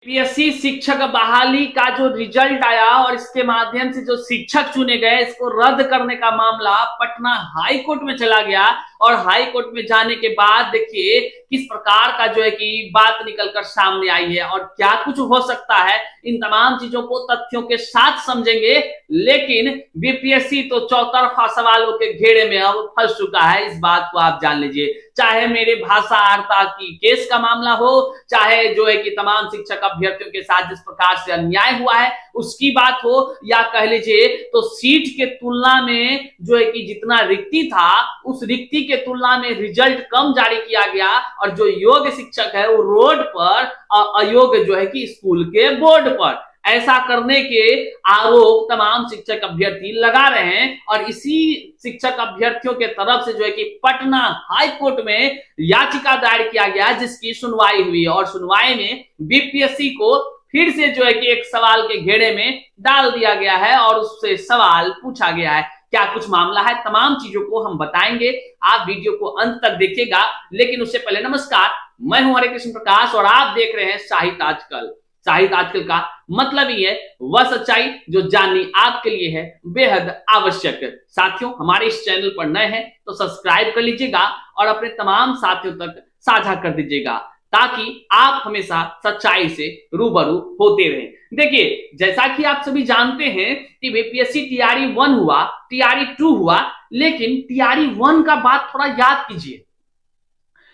PSC शिक्षक बहाली का जो रिजल्ट आया और इसके माध्यम से जो शिक्षक चुने गए, इसको रद्द करने का मामला पटना हाई कोर्ट में चला गया। और हाई कोर्ट में जाने के बाद देखिए किस प्रकार का जो है कि बात निकलकर सामने आई है और क्या कुछ हो सकता है। इन तमाम चीजों को तथ्यों के साथ समझेंगे। लेकिन बीपीएससी तो चौतरफा सवालों के घेरे में अब फंस चुका है, इस बात को आप जान लीजिए। चाहे मेरे भाषा आर्ता की केस का मामला हो, चाहे जो है कि तमाम शिक्षक अभ्यर्थियों के साथ जिस प्रकार से अन्याय हुआ है उसकी बात हो, या कह लीजिए तो सीट के तुलना में जो है कि जितना रिक्ति था उस रिक्ति के तुलना में रिजल्ट कम जारी किया गया और जो योग्य शिक्षक है वो रोड पर, अयोग्य जो है कि स्कूल के बोर्ड पर। ऐसा करने के आरोप तमाम शिक्षक अभ्यर्थी लगा रहे हैं और इसी शिक्षक अभ्यर्थियों के तरफ से जो है कि पटना हाई कोर्ट में याचिका दायर किया गया, जिसकी सुनवाई हुई और सुनवाई में बीपीएससी को फिर से जो है कि एक सवाल के घेरे में डाल दिया गया है और उससे सवाल पूछा गया है। क्या कुछ मामला है, तमाम चीजों को हम बताएंगे, आप वीडियो को अंत तक देखिएगा। लेकिन उससे पहले नमस्कार, मैं हूं हरे कृष्ण प्रकाश और आप देख रहे हैं साहित्य आजकल। साहित्य आजकल का मतलब ही है वह सच्चाई जो जाननी आपके लिए है बेहद आवश्यक। साथियों, हमारे इस चैनल पर नए हैं तो सब्सक्राइब कर लीजिएगा और अपने तमाम साथियों तक साझा कर दीजिएगा ताकि आप हमेशा सच्चाई से रूबरू होते रहें। देखिए, जैसा कि आप सभी जानते हैं कि बीपीएससी टीआरई 1 हुआ, टीआरई 2 हुआ, लेकिन टीआरई 1 का बात थोड़ा याद कीजिए।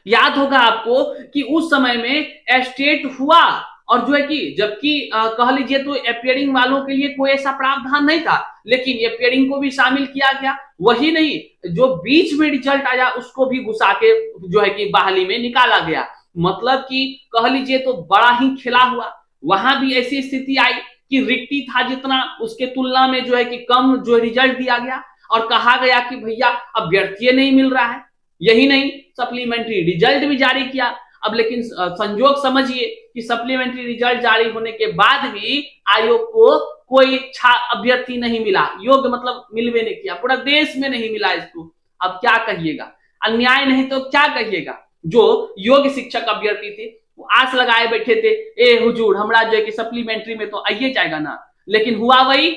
याद होगा आपको कि उस समय में स्टेट हुआ और जो है कि जबकि कह लीजिए तो अपियरिंग वालों के लिए कोई ऐसा प्रावधान नहीं था, लेकिन अपियरिंग को भी शामिल किया गया। वही नहीं, जो बीच में रिजल्ट आया उसको भी घुसा के जो है कि बहाली में निकाला गया। मतलब कि कह लीजिए तो बड़ा ही खेला हुआ। वहां भी ऐसी स्थिति आई कि रिक्ति था जितना उसके तुलना में जो है कि कम जो रिजल्ट दिया गया और कहा गया कि भैया अभ्यर्थी नहीं मिल रहा है। यही नहीं, सप्लीमेंट्री रिजल्ट भी जारी किया। अब लेकिन संजोग समझिए कि सप्लीमेंट्री रिजल्ट जारी होने के बाद भी आयोग को कोई अभ्यर्थी नहीं मिला, योग्य मतलब मिलवे नहीं किया, पूरा देश में नहीं मिला इसको। अब क्या कहिएगा, अन्याय नहीं तो क्या कहिएगा। जो योग्य शिक्षक अभ्यर्थी थे वो आस लगाए बैठे थे, ए हुजूर हमरा जो है कि सप्लीमेंट्री में तो आइए जाएगा ना। लेकिन हुआ वही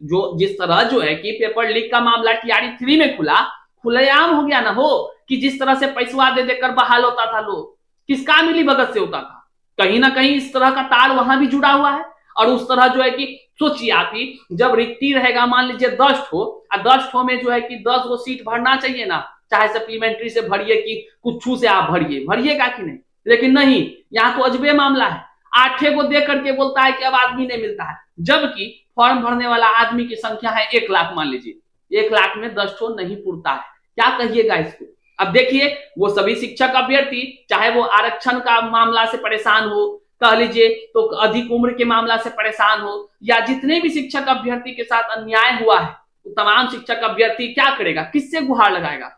जो जिस तरह जो है कि पेपर लीक का मामला टीआरई 3 में खुलेआम हो गया ना हो, कि जिस तरह से पैसवा दे देकर बहाल होता था लोग, किसका मिली भगत से होता था। कहीं ना कहीं इस तरह का तार वहां भी जुड़ा हुआ है। और उस तरह जो है कि सोचिए आप ही, जब रिक्ति रहेगा मान लीजिए 10 ठो और 10 ठो में जो है कि 10 वो सीट भरना चाहिए ना, चाहे सप्लीमेंट्री से भरिए कि कुछ से आप भरिएगा कि नहीं। लेकिन नहीं, यहाँ तो अजबे मामला है। 8 को दे करके बोलता है कि अब आदमी नहीं मिलता है, जबकि फॉर्म भरने वाला आदमी की संख्या है 1 लाख। मान लीजिए 1 लाख में 10 ठो नहीं पुरता है, क्या कहिएगा इसको। अब देखिए, वो सभी शिक्षक अभ्यर्थी, चाहे वो आरक्षण का मामला से परेशान हो, कह लीजिए तो अधिक उम्र के मामला से परेशान हो, या जितने भी शिक्षक अभ्यर्थी के साथ अन्याय हुआ है, तो तमाम शिक्षक अभ्यर्थी क्या करेगा, किससे गुहार लगाएगा।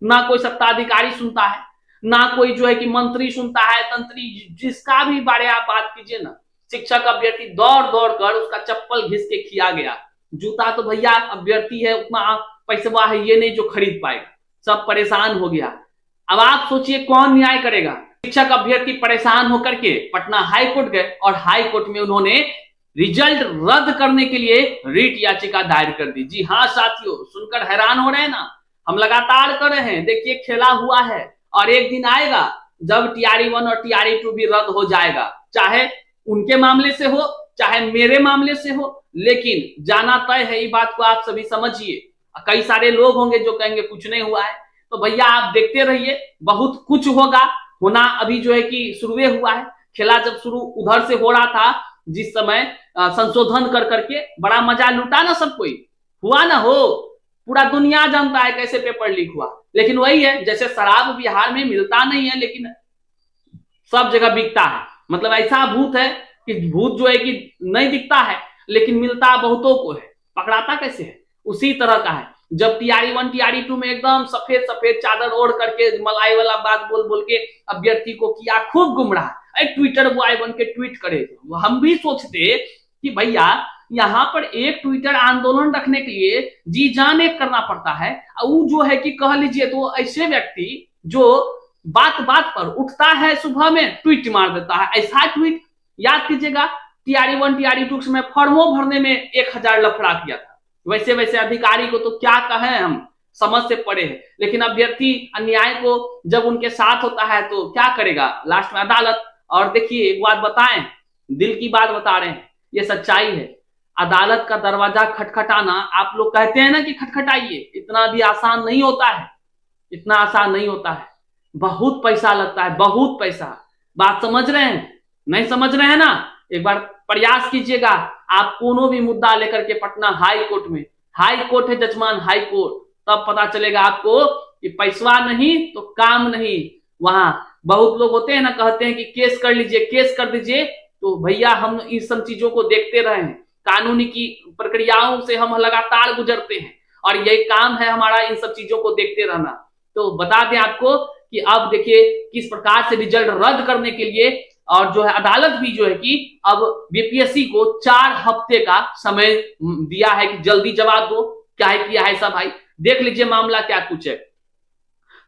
ना कोई सत्ताधिकारी सुनता है, ना कोई जो है कि मंत्री सुनता है, तंत्री, जिसका भी बारे आप बात कीजिए ना, शिक्षक अभ्यर्थी दौड़ दौड़ कर उसका चप्पल घिस के किया गया। जूता तो भैया अभ्यर्थी है, उतना पैसा है ये नहीं जो खरीद पाएगा, सब परेशान हो गया। अब आप सोचिए कौन न्याय करेगा। शिक्षक अभ्यर्थी परेशान होकर के पटना हाई कोर्ट गए और हाई कोर्ट में उन्होंने रिजल्ट रद्द करने के लिए रिट याचिका दायर कर दी। जी हाँ साथियों, सुनकर हैरान हो रहे हैं ना, हम लगातार कर रहे हैं। देखिए खेला हुआ है और एक दिन आएगा जब टीआरई 1 और टीआरई 2 भी रद्द हो जाएगा, चाहे उनके मामले से हो चाहे मेरे मामले से हो। लेकिन जाना तय है, ये बात को आप सभी समझिए। कई सारे लोग होंगे जो कहेंगे कुछ नहीं हुआ है, तो भैया आप देखते रहिए, बहुत कुछ होगा। होना अभी जो है कि शुरू हुआ है। खेला जब शुरू उधर से हो रहा था, जिस समय संशोधन कर करके बड़ा मजा लूटा ना सब कोई, हुआ ना हो, पूरा दुनिया जानता है कैसे पेपर लीक हुआ। लेकिन वही है, जैसे शराब बिहार में मिलता नहीं है लेकिन सब जगह बिकता है। मतलब ऐसा भूत है कि भूत जो है कि नहीं दिखता है लेकिन मिलता बहुतों को है, पकड़ाता कैसे है। उसी तरह का है, जब टीआरई 1 टीआरई 2 में एकदम सफेद सफेद चादर ओढ़ करके मलाई वाला बात बोल बोल के अभ्यर्थी को किया खूब गुमराह, ट्विटर बॉय बन के ट्वीट करे। हम भी सोचते कि भैया यहाँ पर एक ट्विटर आंदोलन रखने के लिए जी जान एक करना पड़ता है। वो जो है कि कह लीजिए तो ऐसे व्यक्ति जो बात बात पर उठता है, सुबह में ट्वीट मार देता है, ऐसा ट्वीट याद कीजिएगा टीआरई 1 टीआरई 2 के समय फॉर्मों भरने में 1000 लफड़ा किया था। वैसे वैसे अधिकारी को तो क्या कहें, हम समझ से पड़े हैं। लेकिन अभ्यर्थी अन्याय को जब उनके साथ होता है तो क्या करेगा, लास्ट में अदालत। और देखिए एक बात बताएं, दिल की बात बता रहे हैं, ये सच्चाई है। अदालत का दरवाजा खटखटाना, आप लोग कहते हैं ना कि खटखटाइए, इतना भी आसान नहीं होता है, इतना आसान नहीं होता है। बहुत पैसा लगता है, बहुत पैसा। बात समझ रहे हैं? नहीं समझ रहे हैं ना? एक बार प्रयास कीजिएगा, आप कोनो भी मुद्दा लेकर के पटना हाई कोर्ट में, हाई कोर्ट है जजमान, हाई कोर्ट, तब पता चलेगा आपको कि पैसा नहीं तो काम नहीं। वहां बहुत लोग होते हैं ना, कहते हैं कि केस कर लीजिए, केस कर दीजिए। तो भैया हम इन सब चीजों को देखते रहे हैं, कानूनी की प्रक्रियाओं से हम लगातार गुजरते हैं और यही काम है हमारा, इन सब चीजों को देखते रहना। तो बता दें आपको कि अब देखिए किस प्रकार से रिजल्ट रद्द करने के लिए और जो है अदालत भी जो है कि अब बीपीएससी को 4 हफ्ते का समय दिया है कि जल्दी जवाब दो। क्या है किया है सब भाई, देख लीजिए मामला क्या कुछ है।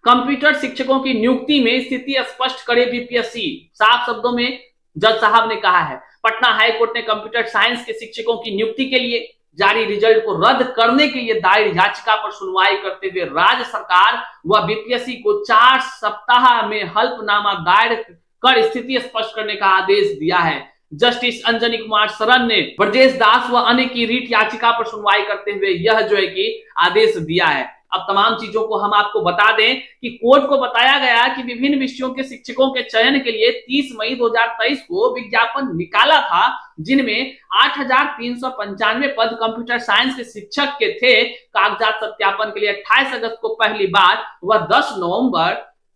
कंप्यूटर शिक्षकों की नियुक्ति में स्थिति स्पष्ट करे बीपीएससी, साफ शब्दों में जज साहब ने कहा है। पटना हाई कोर्ट ने कंप्यूटर साइंस के शिक्षकों की नियुक्ति के लिए जारी रिजल्ट को रद्द करने के लिए दायर याचिका पर सुनवाई करते हुए राज्य सरकार व बीपीएससी को 4 सप्ताह में हल्फनामा दायर कर स्थिति स्पष्ट करने का आदेश दिया है। जस्टिस अंजनी कुमार शरण ने ब्रजेश दास व अन्य की रीट याचिका पर सुनवाई करते हुए यह जो है कि आदेश दिया है। अब तमाम चीजों को हम आपको बता दें कि कोर्ट को बताया गया कि विभिन्न विषयों के शिक्षकों के चयन के लिए 30 मई 2023 को विज्ञापन निकाला था, जिनमें 8,395 पद कंप्यूटर साइंस के शिक्षक के थे। कागजात सत्यापन के लिए 28 अगस्त को पहली बार व 10 नवंबर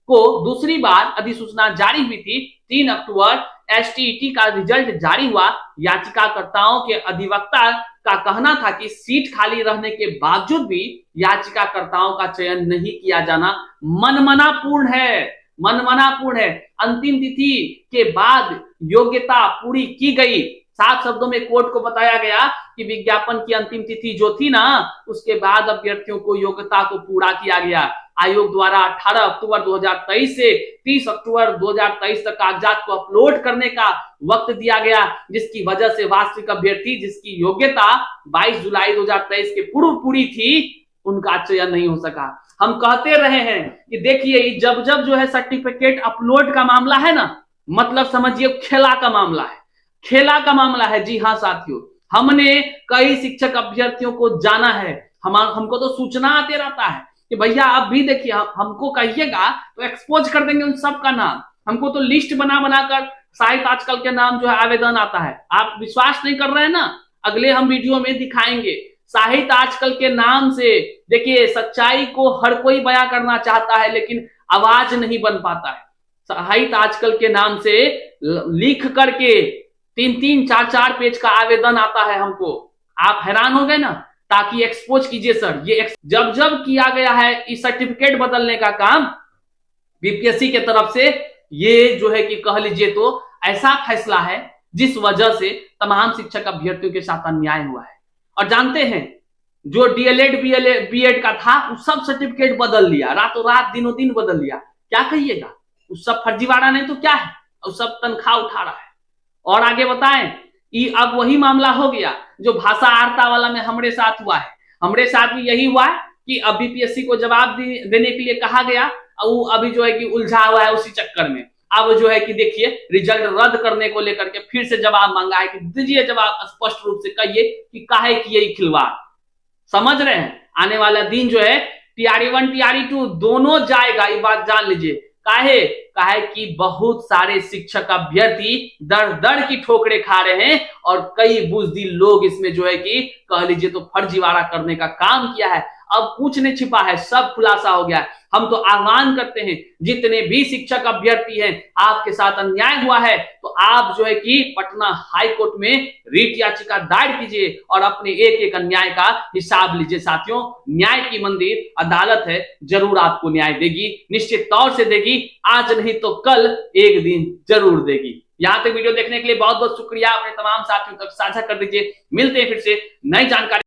को दूसरी बार अधिसूचना जारी हुई थी। 3 अक्टूबर एसटीईटी का रिजल्ट जारी हुआ। याचिकाकर्ताओं के अधिवक्ता का कहना था कि सीट खाली रहने के बावजूद भी याचिकाकर्ताओं का चयन नहीं किया जाना मनमनापूर्ण है, मनमनापूर्ण है। अंतिम तिथि के बाद योग्यता पूरी की गई। साफ शब्दों में कोर्ट को बताया गया कि विज्ञापन की अंतिम तिथि जो थी ना, उसके बाद अभ्यर्थियों को योग्यता को पूरा किया गया। आयोग द्वारा 18 अक्टूबर 2023 से 30 अक्टूबर 2023 तक कागजात को अपलोड करने का वक्त दिया गया, जिसकी वजह से वास्तविक अभ्यर्थी जिसकी योग्यता 22 जुलाई 2023 के पूर्व पूरी थी, उनका चयन नहीं हो सका। हम कहते रहे हैं कि देखिए जब जब जो है सर्टिफिकेट अपलोड का मामला है ना, मतलब समझिए खेला का मामला है, खेला का मामला है। जी हाँ साथियों, हमने कई शिक्षक अभ्यर्थियों को जाना है, हमको तो सूचना आते रहता है कि भैया आप भी देखिए, हमको कहिएगा तो एक्सपोज कर देंगे उन सब का नाम। हमको तो लिस्ट बना बनाकर साहित्य आजकल के नाम जो है आवेदन आता है। आप विश्वास नहीं कर रहे हैं ना, अगले हम वीडियो में दिखाएंगे। साहित्य आजकल के नाम से देखिए सच्चाई को हर कोई बयां करना चाहता है, लेकिन आवाज नहीं बन पाता है। साहित्य आजकल के नाम से लिख करके 3-3, 4-4 पेज का आवेदन आता है हमको। आप हैरान हो गए ना, ताकि एक्सपोज कीजिए सर। ये जब जब किया गया है इस सर्टिफिकेट बदलने का काम बीपीएससी के तरफ से, ये जो है कि कह लीजिए तो ऐसा फैसला है जिस वजह से तमाम शिक्षक अभ्यर्थियों के साथ अन्याय हुआ है। और जानते हैं जो डीएलएड बीएड का था उस सब सर्टिफिकेट बदल लिया, रातों रात दिनों दिन बदल लिया। क्या कहिएगा, उस सब फर्जीवाड़ा नहीं तो क्या है, उस सब तनख्वाह उठा रहा है। और आगे बताएं, अब वही मामला हो गया जो भाषा आर्ता वाला में हमारे साथ हुआ है। हमारे साथ भी यही हुआ है कि अब बीपीएससी को जवाब देने के लिए कहा गया, वो अभी जो है कि उलझा हुआ है उसी चक्कर में। अब जो है कि देखिए रिजल्ट रद्द करने को लेकर के फिर से जवाब मांगा है कि दीजिए जवाब, स्पष्ट रूप से कहिए कि काहे की यही खिलवाड़। समझ रहे हैं, आने वाला दिन जो है टीआरई 1 टीआरई 2 दोनों जाएगा, ये बात जान लीजिए। काहे कि बहुत सारे शिक्षक अभ्यर्थी दर दर की ठोकरें खा रहे हैं और कई बुजदिल लोग इसमें जो है कि कह लीजिए तो फर्जीवाड़ा करने का काम किया है। अब कुछ नहीं छिपा है, सब खुलासा हो गया है। हम तो आह्वान करते हैं जितने भी शिक्षक अभ्यर्थी हैं, आपके साथ अन्याय हुआ है तो आप जो है कि पटना हाई कोर्ट में रीट याचिका दायर कीजिए और अपने एक एक अन्याय का हिसाब लीजिए। साथियों, न्याय की मंदिर अदालत है, जरूर आपको न्याय देगी, निश्चित तौर से देगी। आज नहीं तो कल एक दिन जरूर देगी। यहाँ तक वीडियो देखने के लिए बहुत बहुत शुक्रिया। अपने तमाम साथियों तक साझा कर दीजिए। मिलते हैं फिर से नई जानकारी।